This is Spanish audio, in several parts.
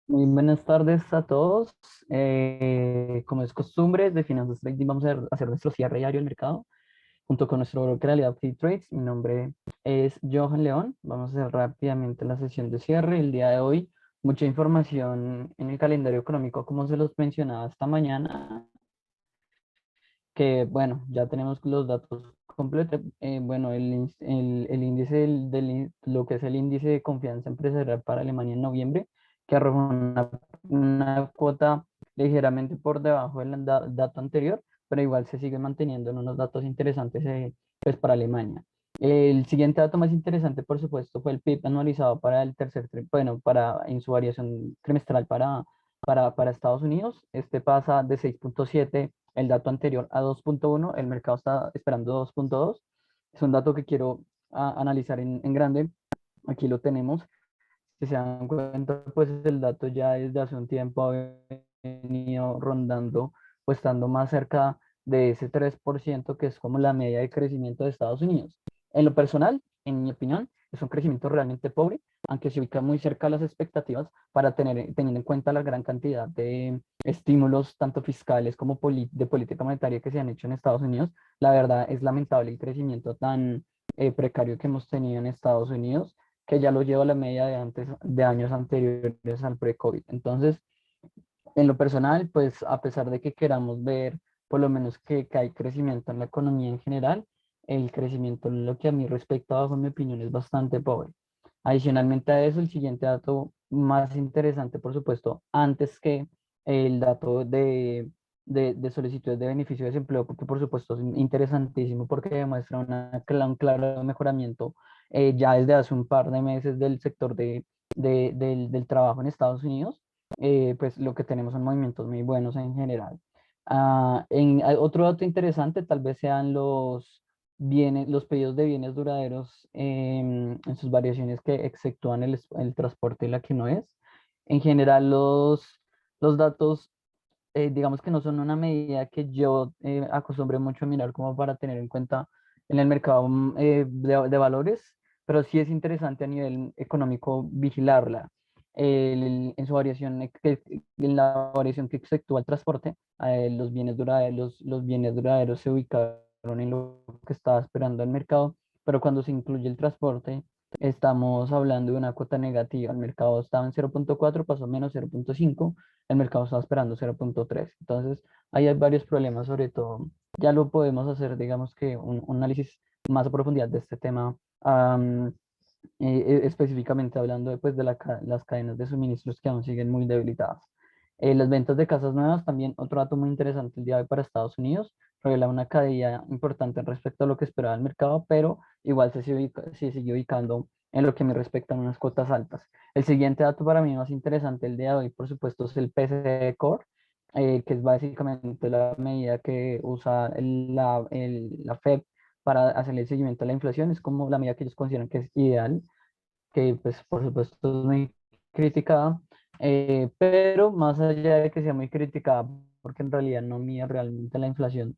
Muy buenas tardes a todos. Como es costumbre, de Finanzas Trading vamos a hacer nuestro cierre diario del mercado junto con nuestro broker aliado Trades. Mi nombre es Johan León. Vamos a hacer rápidamente la sesión de cierre. El día de hoy, mucha información en el calendario económico, como se los mencionaba esta mañana, que bueno, ya tenemos los datos completos. Bueno, el índice lo que es el índice de confianza empresarial para Alemania en noviembre, que arrojó una cuota ligeramente por debajo del dato anterior, pero igual se sigue manteniendo en unos datos interesantes pues para Alemania. El siguiente dato más interesante, por supuesto, fue el PIB anualizado para el bueno, en su variación trimestral para Estados Unidos. Este pasa de 6,7 el dato anterior a 2,1. El mercado está esperando 2,2. Es un dato que quiero analizar en grande. Aquí lo tenemos. Si se dan cuenta, pues el dato ya desde hace un tiempo ha venido rondando, pues estando más cerca de ese 3% que es como la media de crecimiento de Estados Unidos. En lo personal, en mi opinión, es un crecimiento realmente pobre, aunque se ubica muy cerca de las expectativas para teniendo en cuenta la gran cantidad de estímulos, tanto fiscales como de política monetaria que se han hecho en Estados Unidos. La verdad es lamentable el crecimiento tan precario que hemos tenido en Estados Unidos, que ya lo lleva a la media de antes, de años anteriores al pre-COVID. Entonces, en lo personal, pues a pesar de que queramos ver por lo menos que hay crecimiento en la economía en general, el crecimiento, lo que a mí respecta, bajo mi opinión, es bastante pobre. Adicionalmente a eso, el siguiente dato más interesante, por supuesto, antes que el dato de solicitudes de beneficio de desempleo, porque por supuesto es interesantísimo porque demuestra un claro mejoramiento ya desde hace un par de meses del sector del trabajo en Estados Unidos. Pues lo que tenemos son movimientos muy buenos en general. Otro dato interesante tal vez sean los pedidos de bienes duraderos en sus variaciones que exceptúan el transporte y la que no es. En general, los datos, digamos que no son una medida que yo acostumbre mucho a mirar como para tener en cuenta en el mercado de valores, pero sí es interesante a nivel económico vigilarla. En su variación, en la variación que exceptúa el transporte, los bienes duraderos se ubicaron en lo que estaba esperando el mercado, pero cuando se incluye el transporte, estamos hablando de una cuota negativa. El mercado estaba en 0,4, pasó a menos 0,5, el mercado estaba esperando 0,3. Entonces, ahí hay varios problemas, sobre todo, ya lo podemos hacer, digamos que un análisis más a profundidad de este tema, específicamente hablando de las cadenas de suministros que aún siguen muy debilitadas. Las ventas de casas nuevas, también otro dato muy interesante el día de hoy para Estados Unidos, revela una caída importante respecto a lo que esperaba el mercado, pero igual se sigue ubicando en lo que me respecta a unas cotas altas. El siguiente dato para mí más interesante el día de hoy, por supuesto, es el PCE Core, que es básicamente la medida que usa la Fed para hacer el seguimiento de la inflación. Es como la medida que ellos consideran que es ideal, que pues por supuesto es muy criticada, pero más allá de que sea muy criticada, porque en realidad no mide realmente la inflación,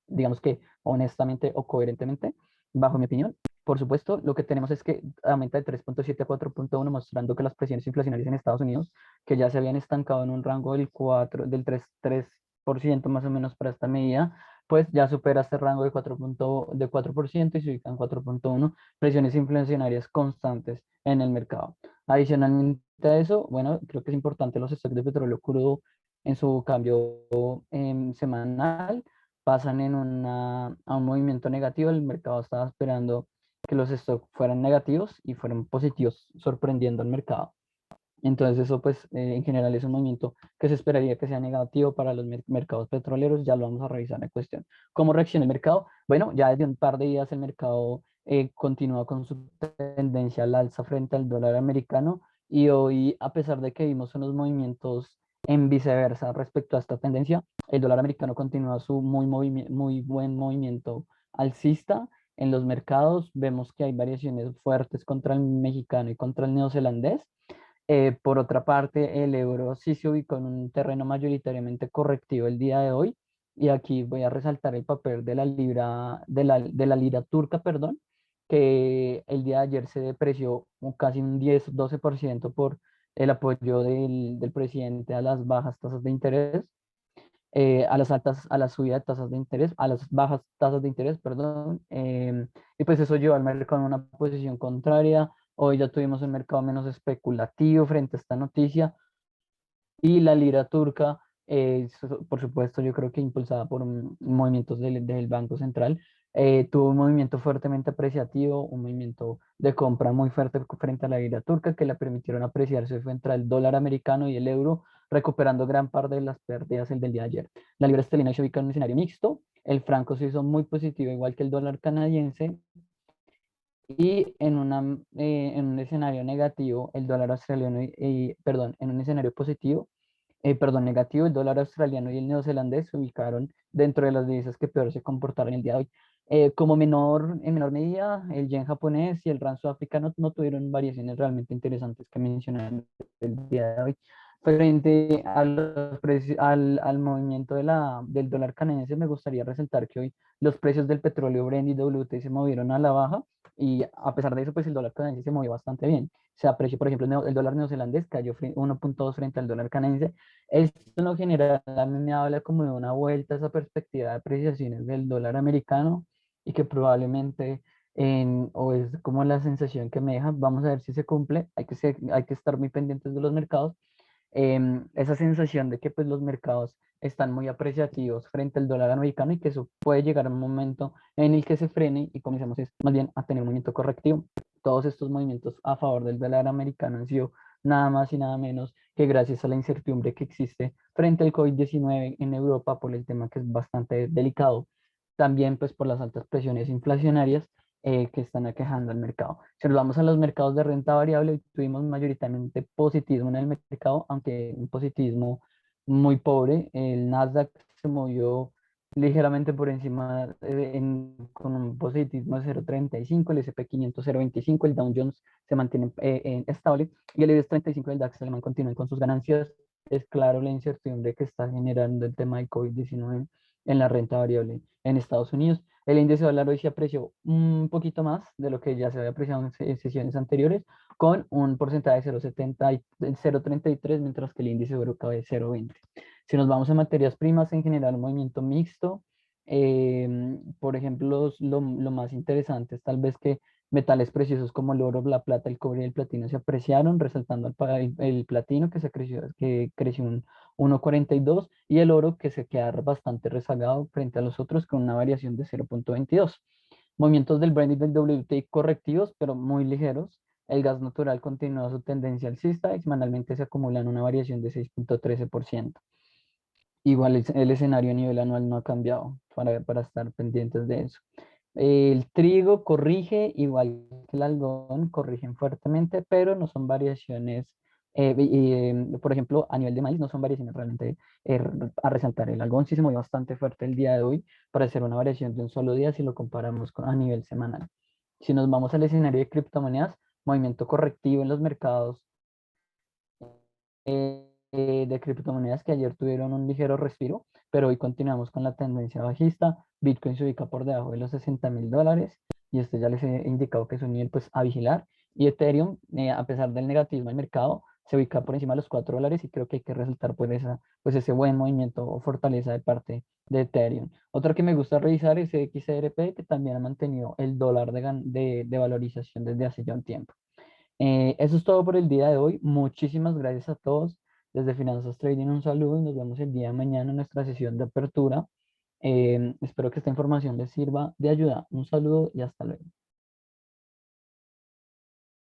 digamos que honestamente o coherentemente, bajo mi opinión. Por supuesto, lo que tenemos es que aumenta de 3,7 a 4,1, mostrando que las presiones inflacionarias en Estados Unidos, que ya se habían estancado en un rango del 3% más o menos para esta medida, pues ya supera este rango de 4% y se ubica en 4,1, presiones inflacionarias constantes en el mercado. Adicionalmente a eso, bueno, creo que es importante los stocks de petróleo crudo en su cambio semanal pasan a un movimiento negativo. El mercado estaba esperando que los stocks fueran negativos y fueron positivos, sorprendiendo al mercado. Entonces eso pues en general es un movimiento que se esperaría que sea negativo para los mercados petroleros. Ya lo vamos a revisar en cuestión. ¿Cómo reacciona el mercado? Bueno, ya desde un par de días el mercado continúa con su tendencia al alza frente al dólar americano, y hoy, a pesar de que vimos unos movimientos en viceversa respecto a esta tendencia, el dólar americano continúa su muy buen movimiento alcista. En los mercados vemos que hay variaciones fuertes contra el mexicano y contra el neozelandés. Por otra parte, el euro sí se ubicó en un terreno mayoritariamente correctivo el día de hoy, y aquí voy a resaltar el papel de la libra, de la lira turca, perdón, que el día de ayer se depreció casi un 10-12% el apoyo del presidente a las bajas tasas de interés, a las altas, a la subida de tasas de interés, a las bajas tasas de interés, perdón, y pues eso llevó al mercado a una posición contraria. Hoy ya tuvimos un mercado menos especulativo frente a esta noticia, y la lira turca, por supuesto, yo creo que impulsada por movimientos del Banco Central, tuvo un movimiento fuertemente apreciativo, un movimiento de compra muy fuerte frente a la lira turca, que le permitieron apreciarse frente al dólar americano y el euro, recuperando gran parte de las pérdidas el del día de ayer. La libra esterlina se ubica en un escenario mixto, el franco se hizo muy positivo, igual que el dólar canadiense, y en un escenario negativo, el dólar australiano, perdón, en un escenario positivo, perdón, negativo, el dólar australiano y el neozelandés se ubicaron dentro de las divisas que peor se comportaron el día de hoy. En menor medida, el yen japonés y el rand sudafricano no tuvieron variaciones realmente interesantes que mencionar el día de hoy. Frente a al movimiento del dólar canadiense, me gustaría resaltar que hoy los precios del petróleo Brent y WTI se movieron a la baja, y a pesar de eso, pues el dólar canadiense se movió bastante bien. Se apreció, por ejemplo, el dólar neozelandés cayó 1.2 frente al dólar canadiense. Esto en lo general a mí me habla como de una vuelta a esa perspectiva de apreciaciones del dólar americano, y que probablemente, o es como la sensación que me deja, vamos a ver si se cumple, hay que estar muy pendientes de los mercados. Esa sensación de que pues los mercados están muy apreciativos frente al dólar americano, y que eso puede llegar a un momento en el que se frene y comencemos más bien a tener un movimiento correctivo. Todos estos movimientos a favor del dólar americano han sido nada más y nada menos que gracias a la incertidumbre que existe frente al COVID-19 en Europa, por el tema que es bastante delicado, también pues por las altas presiones inflacionarias que están aquejando al mercado. Si nos vamos a los mercados de renta variable, tuvimos mayoritariamente positivismo en el mercado, aunque un positivismo muy pobre. El Nasdaq se movió ligeramente por encima, con un positivismo de 0,35, el S&P 500 0,25, el Dow Jones se mantiene estable, y el IBEX 35 del DAX alemán continúa con sus ganancias. Es claro la incertidumbre que está generando el tema del COVID-19 en la renta variable en Estados Unidos. El índice dólar hoy se apreció un poquito más de lo que ya se había apreciado en sesiones anteriores, con un porcentaje de 0,70 y 0,33, mientras que el índice euro cae de 0,20. Si nos vamos a materias primas, en general, un movimiento mixto. Por ejemplo, lo más interesante es tal vez que metales preciosos como el oro, la plata, el cobre y el platino se apreciaron, resaltando el platino que creció un 1,42, y el oro que se queda bastante rezagado frente a los otros con una variación de 0,22. Movimientos del Brent y del WTI correctivos, pero muy ligeros. El gas natural continúa su tendencia alcista y semanalmente se acumulan una variación de 6,13%. Igual el escenario a nivel anual no ha cambiado, para estar pendientes de eso. El trigo corrige, igual que el algodón, corrigen fuertemente, pero no son variaciones, por ejemplo, a nivel de maíz no son variaciones realmente eh, a resaltar. El algodón sí se movió bastante fuerte el día de hoy para hacer una variación de un solo día si lo comparamos a nivel semanal. Si nos vamos al escenario de criptomonedas, movimiento correctivo en los mercados de criptomonedas, que ayer tuvieron un ligero respiro, pero hoy continuamos con la tendencia bajista. Bitcoin se ubica por debajo de los $60.000, y esto ya les he indicado que es un nivel pues a vigilar. Y Ethereum, a pesar del negativismo del mercado, se ubica por encima de los $4, y creo que hay que resaltar pues ese buen movimiento o fortaleza de parte de Ethereum. Otro que me gusta revisar es XRP, que también ha mantenido el dólar de valorización desde hace ya un tiempo. Eso es todo por el día de hoy. Muchísimas gracias a todos. Desde Finanzas Trading un saludo, y nos vemos el día de mañana en nuestra sesión de apertura. Espero que esta información les sirva de ayuda. Un saludo y hasta luego.